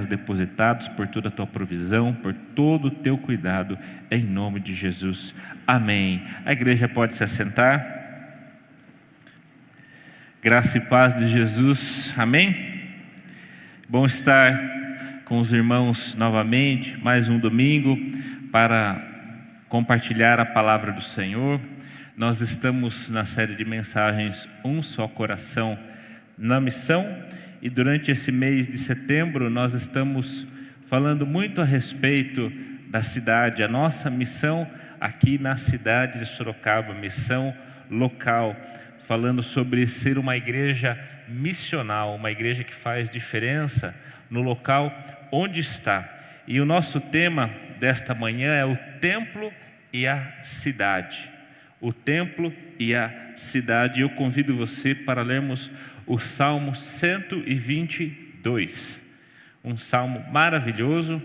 Depositados, por toda a tua provisão, por todo o teu cuidado, em nome de Jesus, amém. A igreja pode se assentar. Graça e paz de Jesus, amém. Bom estar com os irmãos novamente, mais um domingo, para compartilhar a palavra do Senhor. Nós estamos na série de mensagens Um Só Coração na Missão. E durante esse mês de setembro nós estamos falando muito a respeito da cidade, a nossa missão aqui na cidade de Sorocaba, missão local, falando sobre ser uma igreja missional, uma igreja que faz diferença no local onde está. E o nosso tema desta manhã é o templo e a cidade. O templo e a cidade. Eu convido você para lermos o Salmo 122, um salmo maravilhoso,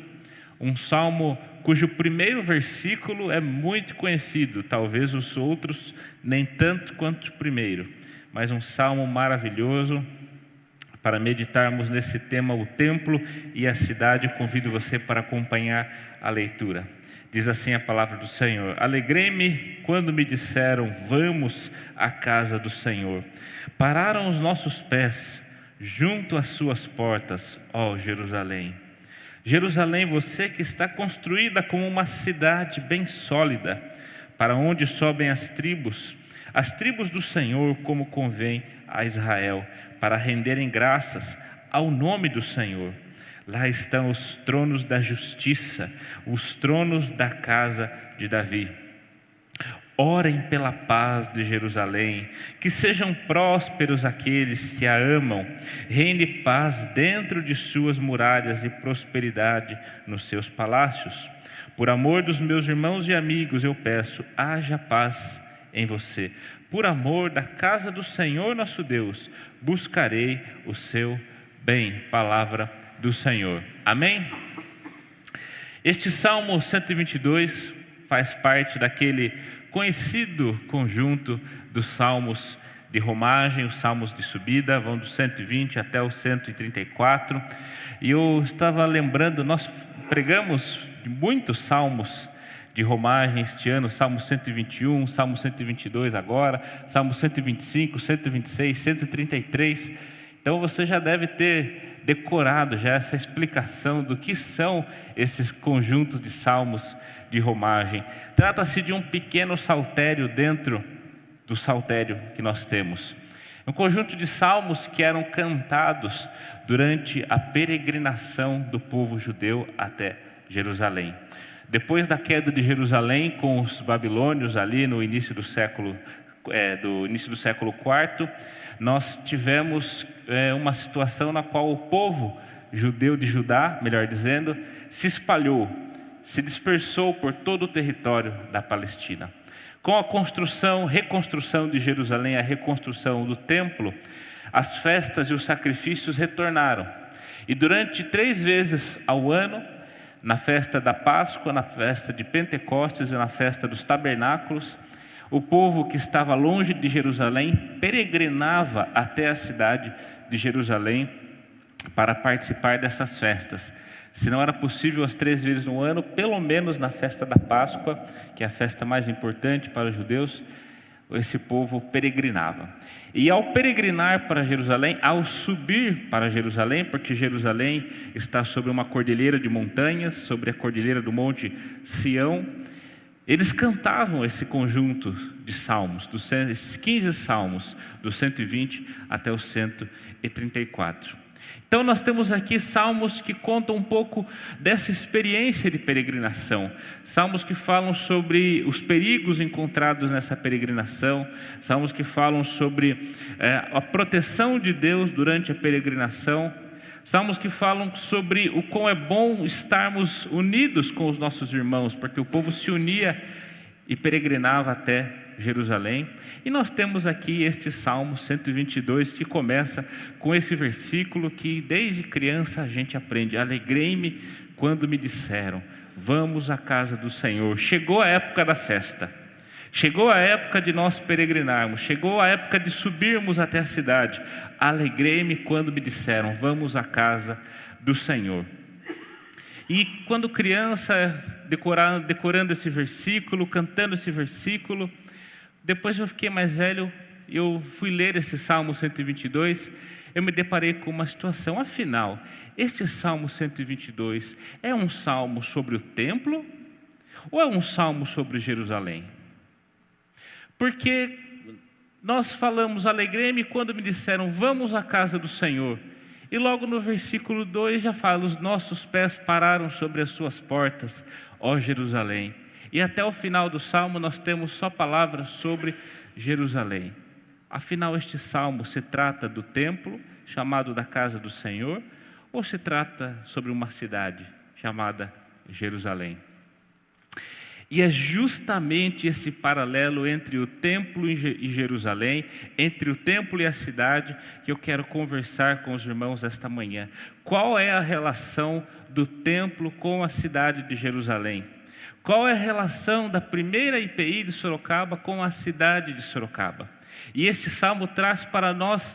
um salmo cujo primeiro versículo é muito conhecido, talvez os outros nem tanto quanto o primeiro, mas um salmo maravilhoso para meditarmos nesse tema, o templo e a cidade. Eu convido você para acompanhar a leitura. Diz assim a palavra do Senhor: Alegrei-me quando me disseram, vamos à casa do Senhor. Pararam os nossos pés junto às suas portas, ó Jerusalém. Jerusalém, você que está construída como uma cidade bem sólida, para onde sobem as tribos do Senhor, como convém a Israel, para renderem graças ao nome do Senhor. Lá estão os tronos da justiça, os tronos da casa de Davi. Orem pela paz de Jerusalém, que sejam prósperos aqueles que a amam. Reine paz dentro de suas muralhas e prosperidade nos seus palácios. Por amor dos meus irmãos e amigos, eu peço, haja paz em você. Por amor da casa do Senhor nosso Deus, buscarei o seu bem. Palavra do Senhor, amém? Este Salmo 122 faz parte daquele conhecido conjunto dos salmos de romagem, os salmos de subida, vão do 120 até o 134, e eu estava lembrando, nós pregamos muitos salmos de romagem este ano, Salmo 121, Salmo 122 agora, Salmo 125, 126, 133, então você já deve ter decorado já essa explicação do que são esses conjuntos de salmos de romagem. Trata-se de um pequeno saltério dentro do saltério que nós temos. Um conjunto de salmos que eram cantados durante a peregrinação do povo judeu até Jerusalém. Depois da queda de Jerusalém com os babilônios ali no início do século IV, nós tivemos uma situação na qual o povo judeu de Judá, melhor dizendo, se espalhou, se dispersou por todo o território da Palestina. Com a reconstrução de Jerusalém, a reconstrução do templo, as festas e os sacrifícios retornaram. E durante 3 vezes ao ano, na festa da Páscoa, na festa de Pentecostes e na festa dos tabernáculos, o povo que estava longe de Jerusalém peregrinava até a cidade de Jerusalém para participar dessas festas. Se não era possível as 3 vezes no ano, pelo menos na festa da Páscoa, que é a festa mais importante para os judeus, esse povo peregrinava. E ao peregrinar para Jerusalém, ao subir para Jerusalém, porque Jerusalém está sobre uma cordilheira de montanhas, sobre a cordilheira do Monte Sião, eles cantavam esse conjunto de salmos, esses 15 salmos, do 120 até o 134. Então nós temos aqui salmos que contam um pouco dessa experiência de peregrinação. Salmos que falam sobre os perigos encontrados nessa peregrinação. Salmos que falam sobre a proteção de Deus durante a peregrinação. Salmos que falam sobre o quão é bom estarmos unidos com os nossos irmãos, porque o povo se unia e peregrinava até Jerusalém. E nós temos aqui este Salmo 122 que começa com esse versículo que desde criança a gente aprende: Alegrei-me quando me disseram, vamos à casa do Senhor. Chegou a época da festa. Chegou a época de nós peregrinarmos, chegou a época de subirmos até a cidade. Alegrei-me quando me disseram, vamos à casa do Senhor. E quando criança, decorando esse versículo, cantando esse versículo, depois eu fiquei mais velho, eu fui ler esse Salmo 122, eu me deparei com uma situação. Afinal, esse Salmo 122 é um salmo sobre o templo ou é um salmo sobre Jerusalém? Porque nós falamos, alegrei-me quando me disseram, vamos à casa do Senhor. E logo no versículo 2 já fala, os nossos pés pararam sobre as suas portas, ó Jerusalém. E até o final do salmo nós temos só palavras sobre Jerusalém. Afinal, este salmo se trata do templo, chamado da casa do Senhor, ou se trata sobre uma cidade chamada Jerusalém? E é justamente esse paralelo entre o templo e Jerusalém, entre o templo e a cidade, que eu quero conversar com os irmãos esta manhã. Qual é a relação do templo com a cidade de Jerusalém? Qual é a relação da primeira IPI de Sorocaba com a cidade de Sorocaba? E este salmo traz para nós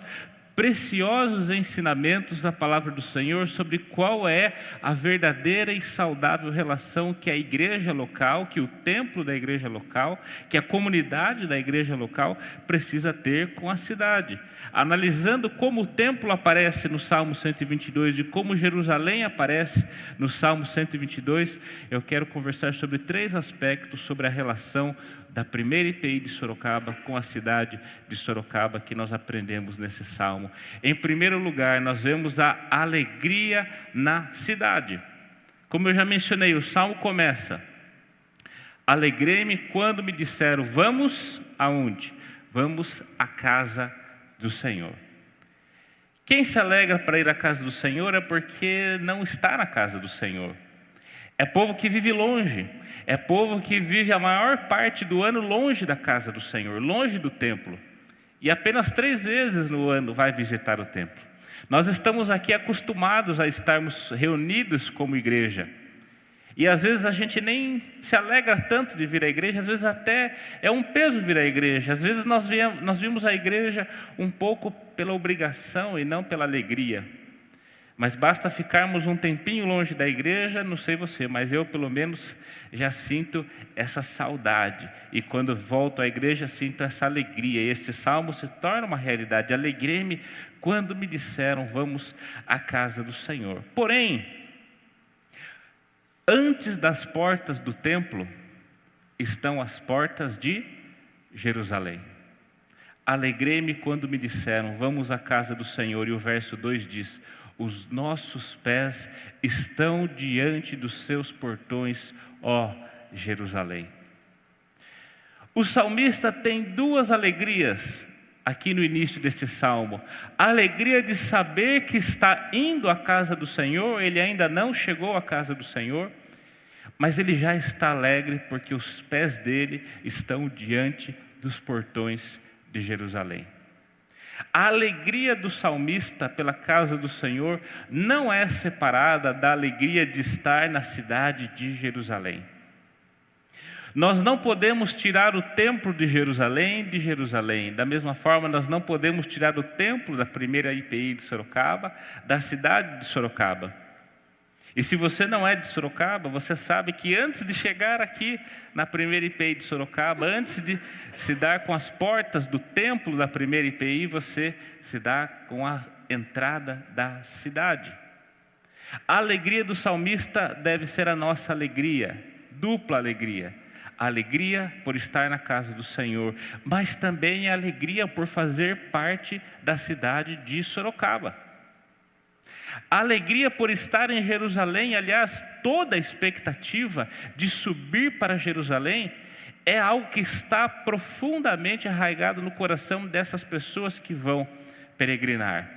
preciosos ensinamentos da palavra do Senhor sobre qual é a verdadeira e saudável relação que a igreja local, que o templo da igreja local, que a comunidade da igreja local precisa ter com a cidade. Analisando como o templo aparece no Salmo 122 e como Jerusalém aparece no Salmo 122, eu quero conversar sobre 3 aspectos sobre a relação da primeira IPI de Sorocaba com a cidade de Sorocaba que nós aprendemos nesse salmo. Em primeiro lugar, nós vemos a alegria na cidade. Como eu já mencionei, o salmo começa: alegrei-me quando me disseram, vamos aonde? Vamos à casa do Senhor. Quem se alegra para ir à casa do Senhor é porque não está na casa do Senhor. É povo que vive longe, é povo que vive a maior parte do ano longe da casa do Senhor, longe do templo. E apenas 3 vezes no ano vai visitar o templo. Nós estamos aqui acostumados a estarmos reunidos como igreja. E às vezes a gente nem se alegra tanto de vir à igreja, às vezes até é um peso vir à igreja. Às vezes nós vimos a igreja um pouco pela obrigação e não pela alegria. Mas basta ficarmos um tempinho longe da igreja, não sei você, mas eu pelo menos já sinto essa saudade. E quando volto à igreja sinto essa alegria. E este salmo se torna uma realidade. Alegrei-me quando me disseram, vamos à casa do Senhor. Porém, antes das portas do templo estão as portas de Jerusalém. Alegrei-me quando me disseram, vamos à casa do Senhor. E o verso 2 diz, os nossos pés estão diante dos seus portões, ó Jerusalém. O salmista tem 2 alegrias aqui no início deste salmo. A alegria de saber que está indo à casa do Senhor, ele ainda não chegou à casa do Senhor, mas ele já está alegre porque os pés dele estão diante dos portões de Jerusalém. A alegria do salmista pela casa do Senhor não é separada da alegria de estar na cidade de Jerusalém. Nós não podemos tirar o templo de Jerusalém. Da mesma forma, nós não podemos tirar o templo da primeira IPI de Sorocaba, da cidade de Sorocaba. E se você não é de Sorocaba, você sabe que antes de chegar aqui na primeira IPI de Sorocaba, antes de se dar com as portas do templo da primeira IPI, você se dá com a entrada da cidade. A alegria do salmista deve ser a nossa alegria, dupla alegria. A alegria por estar na casa do Senhor, mas também a alegria por fazer parte da cidade de Sorocaba. A alegria por estar em Jerusalém, aliás, toda a expectativa de subir para Jerusalém é algo que está profundamente arraigado no coração dessas pessoas que vão peregrinar.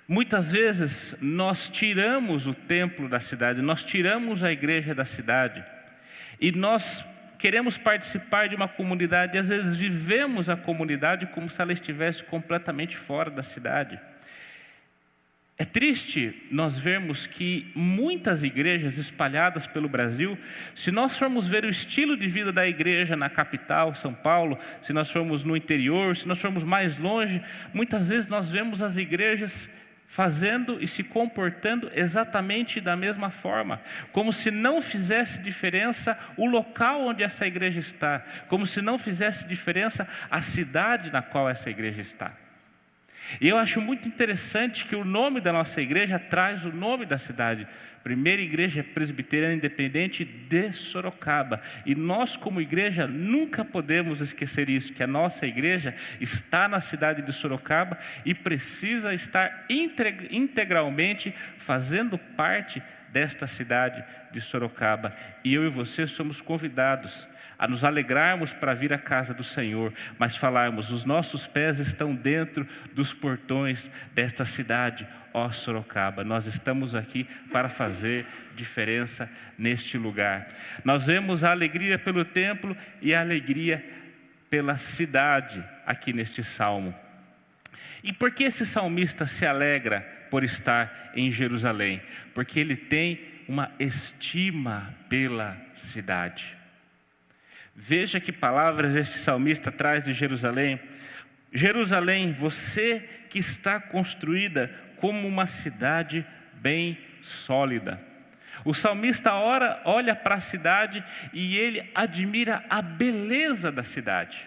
Muitas vezes nós tiramos o templo da cidade, nós tiramos a igreja da cidade e nós queremos participar de uma comunidade e às vezes vivemos a comunidade como se ela estivesse completamente fora da cidade. É triste nós vermos que muitas igrejas espalhadas pelo Brasil, se nós formos ver o estilo de vida da igreja na capital, São Paulo, se nós formos no interior, se nós formos mais longe, muitas vezes nós vemos as igrejas fazendo e se comportando exatamente da mesma forma, como se não fizesse diferença o local onde essa igreja está, como se não fizesse diferença a cidade na qual essa igreja está. E eu acho muito interessante que o nome da nossa igreja traz o nome da cidade, Primeira Igreja Presbiteriana Independente de Sorocaba. E nós, como igreja, nunca podemos esquecer isso, que a nossa igreja está na cidade de Sorocaba e precisa estar integralmente fazendo parte desta cidade de Sorocaba. E eu e você somos convidados a nos alegrarmos para vir à casa do Senhor, mas falarmos, os nossos pés estão dentro dos portões desta cidade, ó Sorocaba. Nós estamos aqui para fazer diferença neste lugar. Nós vemos a alegria pelo templo e a alegria pela cidade aqui neste salmo. E por que esse salmista se alegra por estar em Jerusalém? Porque ele tem uma estima pela cidade. Veja que palavras este salmista traz de Jerusalém. Jerusalém, você que está construída como uma cidade bem sólida. O salmista olha para a cidade e ele admira a beleza da cidade.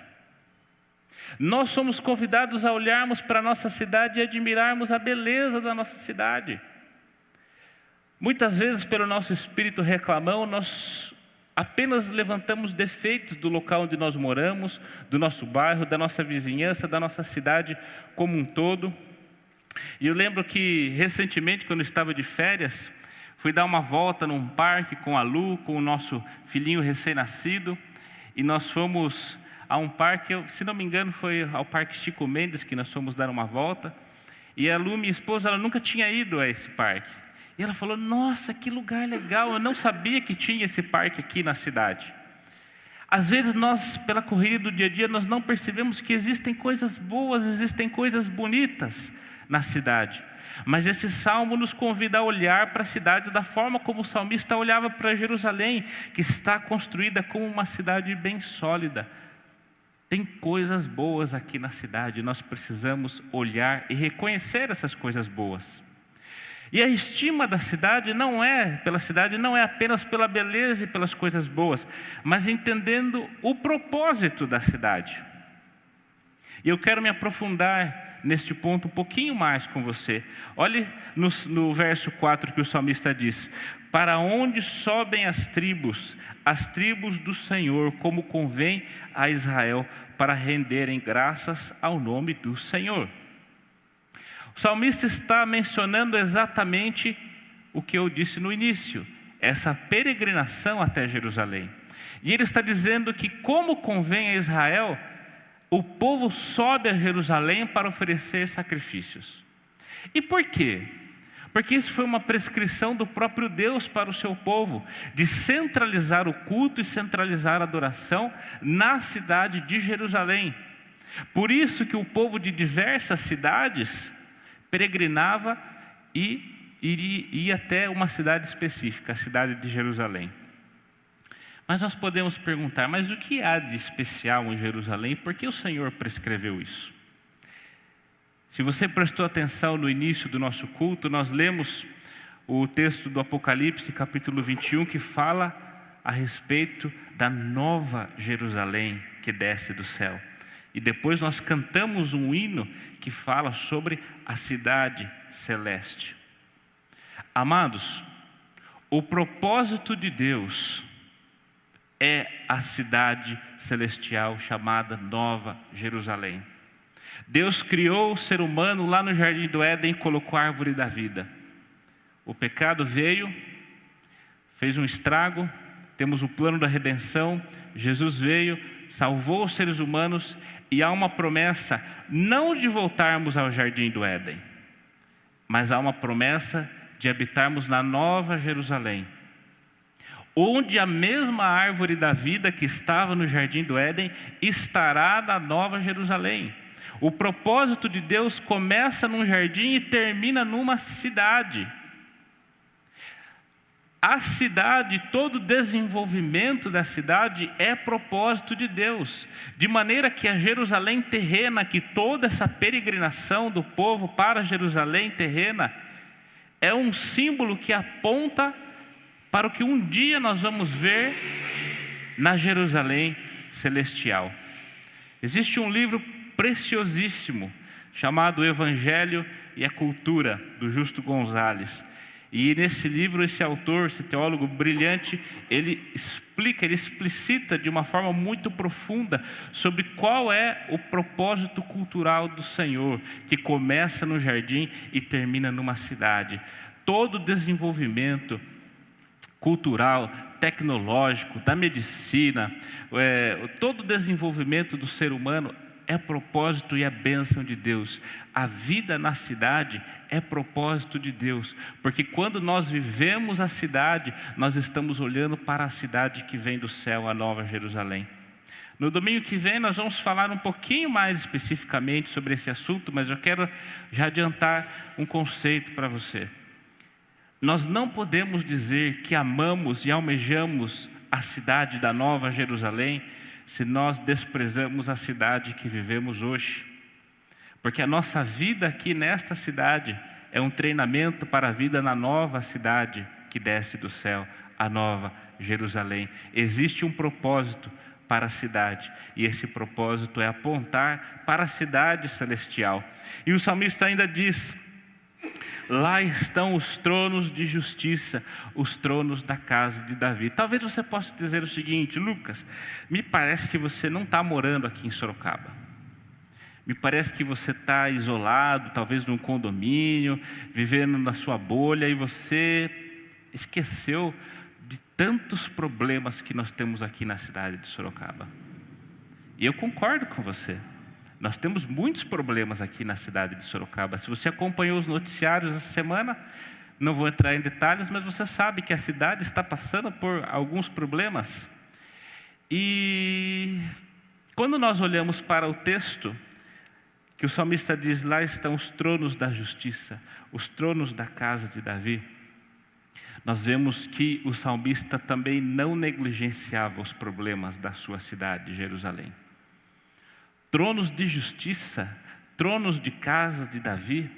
Nós somos convidados a olharmos para a nossa cidade e admirarmos a beleza da nossa cidade. Muitas vezes, pelo nosso espírito reclamão, nós apenas levantamos defeitos do local onde nós moramos, do nosso bairro, da nossa vizinhança, da nossa cidade como um todo. E eu lembro que recentemente, quando eu estava de férias, fui dar uma volta num parque com a Lu, com o nosso filhinho recém-nascido, e nós fomos a um parque, se não me engano foi ao Parque Chico Mendes que nós fomos dar uma volta, e a Lu, minha esposa, ela nunca tinha ido a esse parque. E ela falou, nossa, que lugar legal, eu não sabia que tinha esse parque aqui na cidade. Às vezes nós, pela correria do dia a dia, nós não percebemos que existem coisas boas, existem coisas bonitas na cidade. Mas esse salmo nos convida a olhar para a cidade da forma como o salmista olhava para Jerusalém, que está construída como uma cidade bem sólida. Tem coisas boas aqui na cidade, nós precisamos olhar e reconhecer essas coisas boas. E a estima da cidade não é apenas pela beleza e pelas coisas boas, mas entendendo o propósito da cidade. E eu quero me aprofundar neste ponto um pouquinho mais com você. Olhe no verso 4 que o salmista diz: para onde sobem as tribos do Senhor, como convém a Israel, para renderem graças ao nome do Senhor. O salmista está mencionando exatamente o que eu disse no início, essa peregrinação até Jerusalém. E ele está dizendo que, como convém a Israel, o povo sobe a Jerusalém para oferecer sacrifícios. E por quê? Porque isso foi uma prescrição do próprio Deus para o seu povo, de centralizar o culto e centralizar a adoração na cidade de Jerusalém. Por isso que o povo de diversas cidades peregrinava e ia até uma cidade específica, a cidade de Jerusalém. Mas nós podemos perguntar, mas o que há de especial em Jerusalém? Por que o Senhor prescreveu isso? Se você prestou atenção no início do nosso culto, nós lemos o texto do Apocalipse, capítulo 21, que fala a respeito da nova Jerusalém que desce do céu. E depois nós cantamos um hino que fala sobre a cidade celeste. Amados, o propósito de Deus é a cidade celestial chamada Nova Jerusalém. Deus criou o ser humano lá no Jardim do Éden e colocou a árvore da vida. O pecado veio, fez um estrago, temos o plano da redenção, Jesus veio, salvou os seres humanos e há uma promessa não de voltarmos ao Jardim do Éden, mas há uma promessa de habitarmos na Nova Jerusalém, onde a mesma árvore da vida que estava no Jardim do Éden estará na Nova Jerusalém. O propósito de Deus começa num jardim e termina numa cidade. A cidade, todo o desenvolvimento da cidade é propósito de Deus, de maneira que a Jerusalém terrena, que toda essa peregrinação do povo para Jerusalém terrena, é um símbolo que aponta para o que um dia nós vamos ver na Jerusalém celestial. Existe um livro preciosíssimo chamado O Evangelho e a Cultura, do Justo Gonzalez. E nesse livro, esse autor, esse teólogo brilhante, ele explicita de uma forma muito profunda sobre qual é o propósito cultural do Senhor, que começa no jardim e termina numa cidade. Todo o desenvolvimento cultural, tecnológico, da medicina, todo o desenvolvimento do ser humano é propósito e é bênção de Deus. A vida na cidade é propósito de Deus, porque quando nós vivemos a cidade, nós estamos olhando para a cidade que vem do céu, a Nova Jerusalém. No domingo que vem nós vamos falar um pouquinho mais especificamente sobre esse assunto, mas eu quero já adiantar um conceito para você. Nós não podemos dizer que amamos e almejamos a cidade da Nova Jerusalém se nós desprezamos a cidade que vivemos hoje. Porque a nossa vida aqui nesta cidade é um treinamento para a vida na nova cidade que desce do céu, a Nova Jerusalém. Existe um propósito para a cidade, e esse propósito é apontar para a cidade celestial. E o salmista ainda diz: lá estão os tronos de justiça, os tronos da casa de Davi. Talvez você possa dizer o seguinte: Lucas, me parece que você não está morando aqui em Sorocaba. Me parece que você está isolado, talvez num condomínio, vivendo na sua bolha, e você esqueceu de tantos problemas que nós temos aqui na cidade de Sorocaba. E eu concordo com você. Nós temos muitos problemas aqui na cidade de Sorocaba. Se você acompanhou os noticiários essa semana, não vou entrar em detalhes, mas você sabe que a cidade está passando por alguns problemas. E quando nós olhamos para o texto, que o salmista diz: lá estão os tronos da justiça, os tronos da casa de Davi, nós vemos que o salmista também não negligenciava os problemas da sua cidade, Jerusalém. Tronos de justiça, tronos de casa de Davi,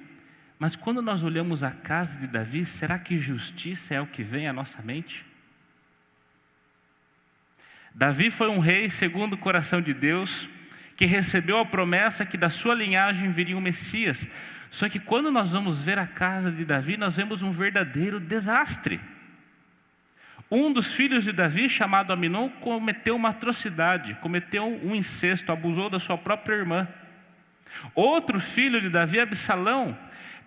mas quando nós olhamos a casa de Davi, será que justiça é o que vem à nossa mente? Davi foi um rei segundo o coração de Deus, que recebeu a promessa que da sua linhagem viria um Messias. Só que quando nós vamos ver a casa de Davi, nós vemos um verdadeiro desastre. Um dos filhos de Davi, chamado Aminon, cometeu uma atrocidade, cometeu um incesto, abusou da sua própria irmã. Outro filho de Davi, Absalão,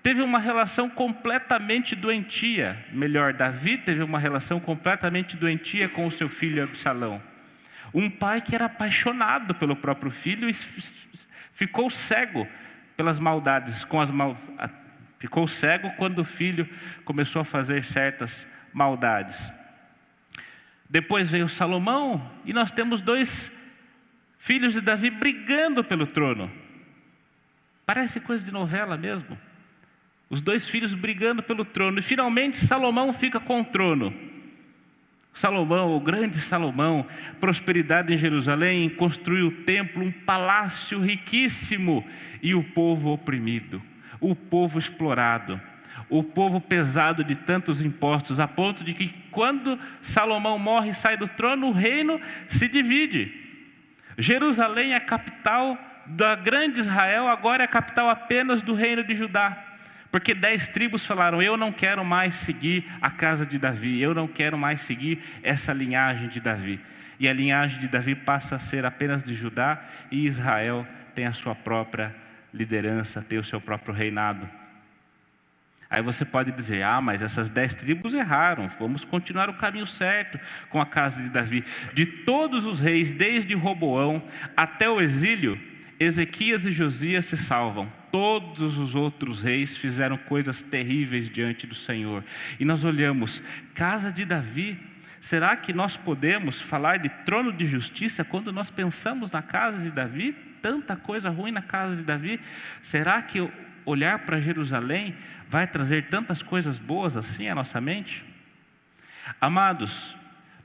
teve uma relação completamente doentia. Melhor, Davi teve uma relação completamente doentia com o seu filho Absalão. Um pai que era apaixonado pelo próprio filho e ficou cego pelas maldades, ficou cego quando o filho começou a fazer certas maldades. Depois veio Salomão, e nós temos dois filhos de Davi brigando pelo trono. Parece coisa de novela mesmo. Os dois filhos brigando pelo trono, e finalmente Salomão fica com o trono. Salomão, o grande Salomão, prosperidade em Jerusalém, construiu o templo, um palácio riquíssimo, e o povo oprimido, o povo explorado, o povo pesado de tantos impostos, a ponto de que quando Salomão morre e sai do trono, o reino se divide. Jerusalém é a capital da grande Israel, agora é a capital apenas do reino de Judá. Porque 10 tribos falaram: eu não quero mais seguir a casa de Davi, eu não quero mais seguir essa linhagem de Davi. E a linhagem de Davi passa a ser apenas de Judá, e Israel tem a sua própria liderança, tem o seu próprio reinado. Aí você pode dizer: ah, mas essas 10 tribos erraram, vamos continuar o caminho certo com a casa de Davi. De todos os reis, desde Roboão até o exílio, Ezequias e Josias se salvam. Todos os outros reis fizeram coisas terríveis diante do Senhor. E nós olhamos, casa de Davi, será que nós podemos falar de trono de justiça quando nós pensamos na casa de Davi? Tanta coisa ruim na casa de Davi. Será que olhar para Jerusalém vai trazer tantas coisas boas assim à nossa mente? Amados,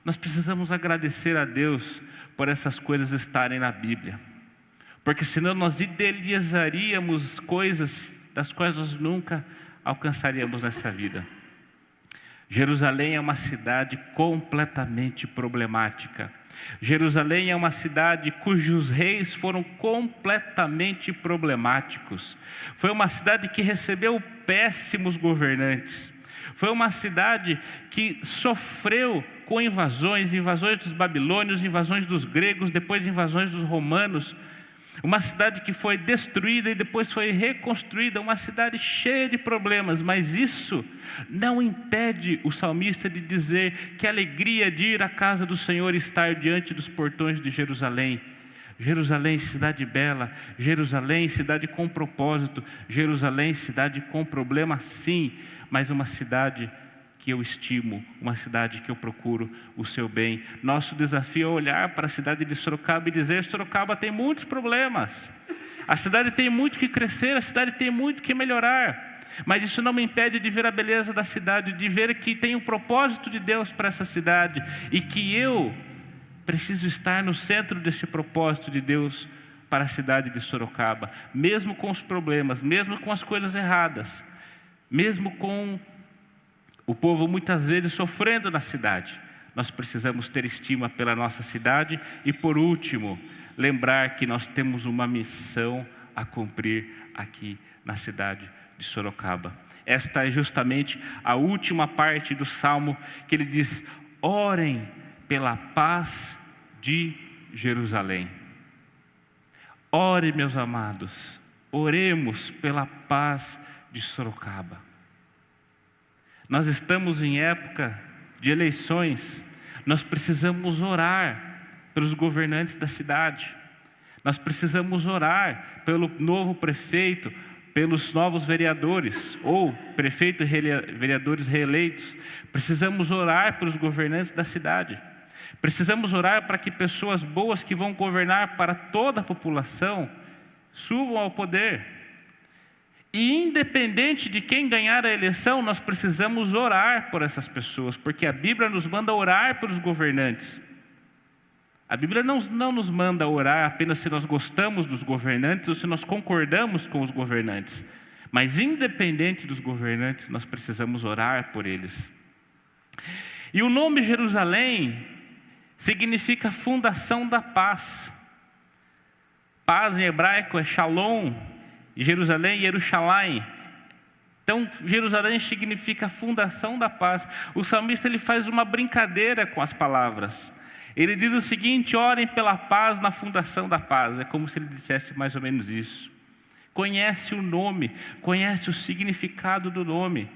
nós precisamos agradecer a Deus por essas coisas estarem na Bíblia, porque senão nós idealizaríamos coisas das quais nós nunca alcançaríamos nessa vida. Jerusalém é uma cidade completamente problemática. Jerusalém é uma cidade cujos reis foram completamente problemáticos. Foi uma cidade que recebeu péssimos governantes. Foi uma cidade que sofreu com invasões dos babilônios, invasões dos gregos, depois invasões dos romanos. Uma cidade que foi destruída e depois foi reconstruída, uma cidade cheia de problemas, mas isso não impede o salmista de dizer que a alegria de ir à casa do Senhor e estar diante dos portões de Jerusalém. Jerusalém, cidade bela, Jerusalém, cidade com propósito, Jerusalém, cidade com problema, sim, mas uma cidade que eu estimo, uma cidade que eu procuro o seu bem. Nosso desafio é olhar para a cidade de Sorocaba e dizer: Sorocaba tem muitos problemas, a cidade tem muito que crescer, a cidade tem muito que melhorar, mas isso não me impede de ver a beleza da cidade, de ver que tem um propósito de Deus para essa cidade e que eu preciso estar no centro desse propósito de Deus para a cidade de Sorocaba, mesmo com os problemas, mesmo com as coisas erradas, mesmo com o povo muitas vezes sofrendo na cidade. Nós precisamos ter estima pela nossa cidade e, por último, lembrar que nós temos uma missão a cumprir aqui na cidade de Sorocaba. Esta é justamente a última parte do Salmo, que ele diz: orem pela paz de Jerusalém. Ore, meus amados, oremos pela paz de Sorocaba. Nós estamos em época de eleições, nós precisamos orar pelos governantes da cidade, nós precisamos orar pelo novo prefeito, pelos novos vereadores, ou prefeito e vereadores reeleitos. Precisamos orar pelos governantes da cidade, precisamos orar para que pessoas boas que vão governar para toda a população subam ao poder. E independente de quem ganhar a eleição, nós precisamos orar por essas pessoas, porque a Bíblia nos manda orar pelos governantes. A Bíblia não nos manda orar apenas se nós gostamos dos governantes ou se nós concordamos com os governantes. Mas independente dos governantes, nós precisamos orar por eles. E o nome Jerusalém significa fundação da paz. Paz em hebraico é shalom, e Jerusalém, Yerushalayim. Então, Jerusalém significa fundação da paz. O salmista ele faz uma brincadeira com as palavras. Ele diz o seguinte: orem pela paz na fundação da paz. É como se ele dissesse mais ou menos isso. Conhece o nome, conhece o significado do nome.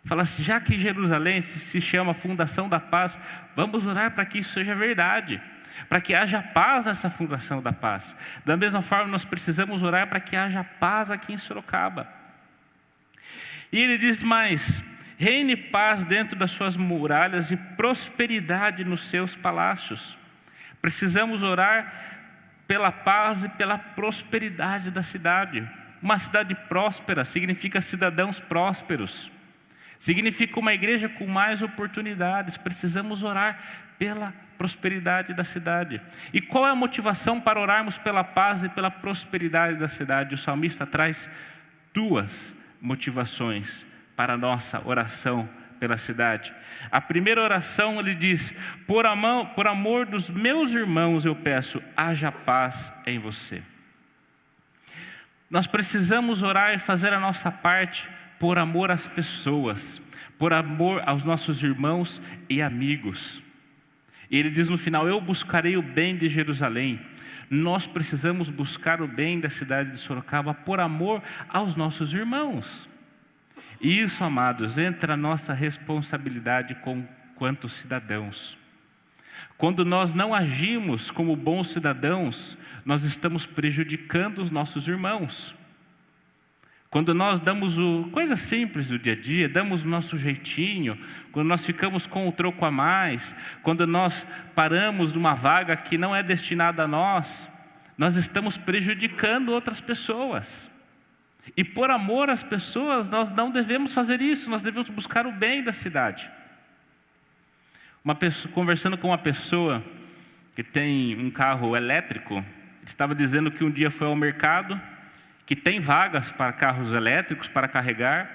Fala assim: já que Jerusalém se chama fundação da paz, vamos orar para que isso seja verdade, para que haja paz nessa fundação da paz. Da mesma forma, nós precisamos orar para que haja paz aqui em Sorocaba. E ele diz mais: reine paz dentro das suas muralhas e prosperidade nos seus palácios. Precisamos orar pela paz e pela prosperidade da cidade. Uma cidade próspera significa cidadãos prósperos, significa uma igreja com mais oportunidades. Precisamos orar pela prosperidade da cidade. E qual é a motivação para orarmos pela paz e pela prosperidade da cidade? O salmista traz duas motivações para a nossa oração pela cidade. A primeira oração, ele diz: por amor dos meus irmãos eu peço, haja paz em você. Nós precisamos orar e fazer a nossa parte por amor às pessoas, por amor aos nossos irmãos e amigos. E ele diz no final: eu buscarei o bem de Jerusalém. Nós precisamos buscar o bem da cidade de Sorocaba por amor aos nossos irmãos. E isso, amados, entra a nossa responsabilidade quanto cidadãos. Quando nós não agimos como bons cidadãos, nós estamos prejudicando os nossos irmãos. Quando nós damos coisas simples do dia a dia, damos o nosso jeitinho, quando nós ficamos com o troco a mais, quando nós paramos numa vaga que não é destinada a nós, nós estamos prejudicando outras pessoas. E por amor às pessoas, nós não devemos fazer isso, nós devemos buscar o bem da cidade. Conversando com uma pessoa que tem um carro elétrico, ele estava dizendo que um dia foi ao mercado, que tem vagas para carros elétricos para carregar,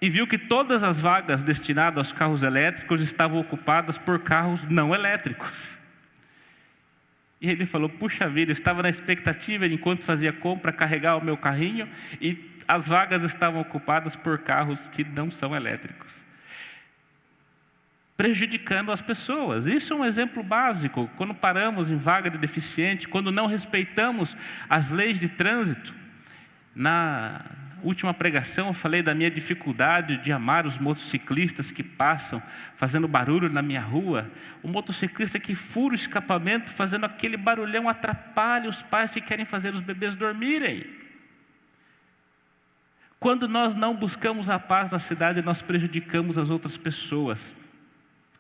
e viu que todas as vagas destinadas aos carros elétricos estavam ocupadas por carros não elétricos. E ele falou: puxa vida, eu estava na expectativa, enquanto fazia compra, carregar o meu carrinho, e as vagas estavam ocupadas por carros que não são elétricos, prejudicando as pessoas. Isso é um exemplo básico. Quando paramos em vaga de deficiente, quando não respeitamos as leis de trânsito. Na última pregação eu falei da minha dificuldade de amar os motociclistas que passam fazendo barulho na minha rua. O motociclista que fura o escapamento fazendo aquele barulhão atrapalha os pais que querem fazer os bebês dormirem. Quando nós não buscamos a paz na cidade, nós prejudicamos as outras pessoas.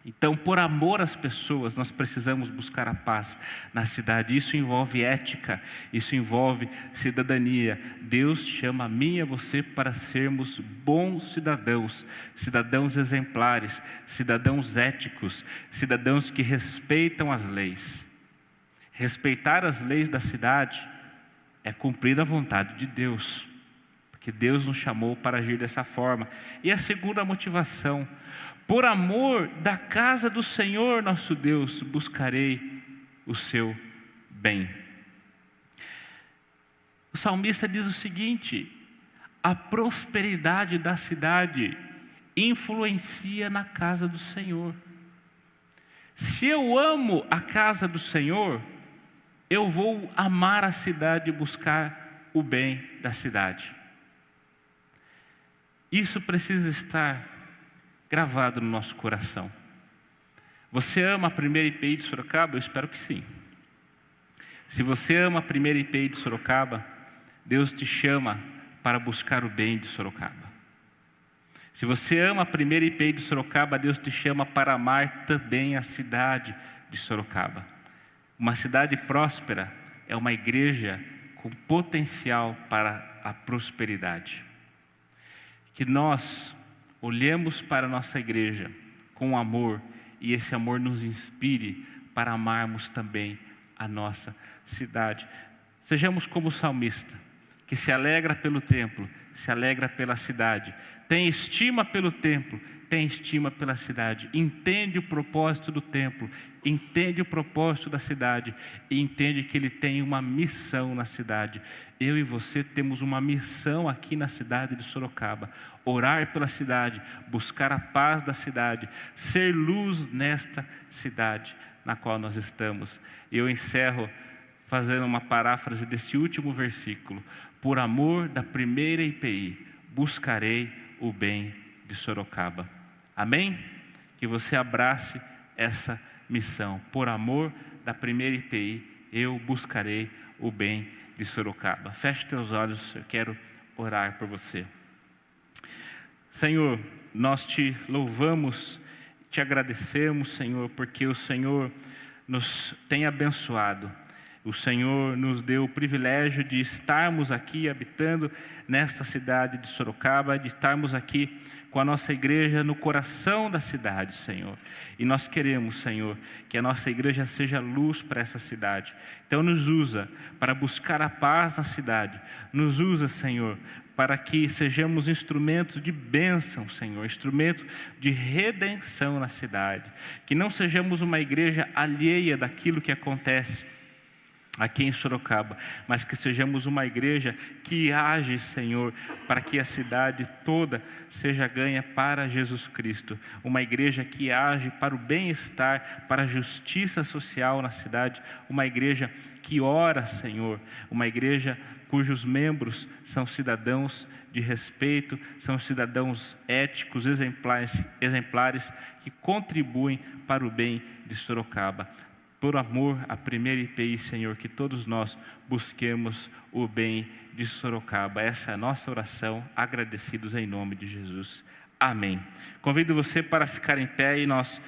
Então, por amor às pessoas, nós precisamos buscar a paz na cidade. Isso envolve ética, isso envolve cidadania. Deus chama a mim e a você para sermos bons cidadãos, cidadãos exemplares, cidadãos éticos, cidadãos que respeitam as leis. Respeitar as leis da cidade é cumprir a vontade de Deus, porque Deus nos chamou para agir dessa forma. E a segunda motivação: por amor da casa do Senhor nosso Deus, buscarei o seu bem. O salmista diz o seguinte: a prosperidade da cidade influencia na casa do Senhor. Se eu amo a casa do Senhor, eu vou amar a cidade e buscar o bem da cidade. Isso precisa estar gravado no nosso coração. Você ama a primeira IPI de Sorocaba? Eu espero que sim. Se você ama a primeira IPI de Sorocaba, Deus te chama para buscar o bem de Sorocaba. Se você ama a primeira IPI de Sorocaba, Deus te chama para amar também a cidade de Sorocaba. Uma cidade próspera é uma igreja com potencial para a prosperidade. Que nós olhemos para a nossa igreja com amor e esse amor nos inspire para amarmos também a nossa cidade. Sejamos como o salmista, que se alegra pelo templo, se alegra pela cidade, tem estima pelo templo, tem estima pela cidade, entende o propósito do templo, entende o propósito da cidade e entende que ele tem uma missão na cidade. Eu e você temos uma missão aqui na cidade de Sorocaba: orar pela cidade, buscar a paz da cidade, ser luz nesta cidade na qual nós estamos. Eu encerro fazendo uma paráfrase deste último versículo: por amor da primeira IPI, buscarei o bem de Sorocaba. Amém? Que você abrace essa missão. Por amor da primeira IPI, eu buscarei o bem de Sorocaba. Feche teus olhos, eu quero orar por você. Senhor, nós te louvamos, te agradecemos, Senhor, porque o Senhor nos tem abençoado. O Senhor nos deu o privilégio de estarmos aqui habitando nesta cidade de Sorocaba, de estarmos aqui com a nossa igreja no coração da cidade, Senhor. E nós queremos, Senhor, que a nossa igreja seja luz para essa cidade. Então nos usa para buscar a paz na cidade. Nos usa, Senhor, para que sejamos instrumentos de bênção, Senhor, instrumento de redenção na cidade. Que não sejamos uma igreja alheia daquilo que acontece aqui em Sorocaba, mas que sejamos uma igreja que age, Senhor, para que a cidade toda seja ganha para Jesus Cristo. Uma igreja que age para o bem-estar, para a justiça social na cidade. Uma igreja que ora, Senhor. Uma igreja cujos membros são cidadãos de respeito, são cidadãos éticos, exemplares que contribuem para o bem de Sorocaba. Por amor à primeira IPI, Senhor, que todos nós busquemos o bem de Sorocaba. Essa é a nossa oração, agradecidos em nome de Jesus. Amém. Convido você para ficar em pé e nós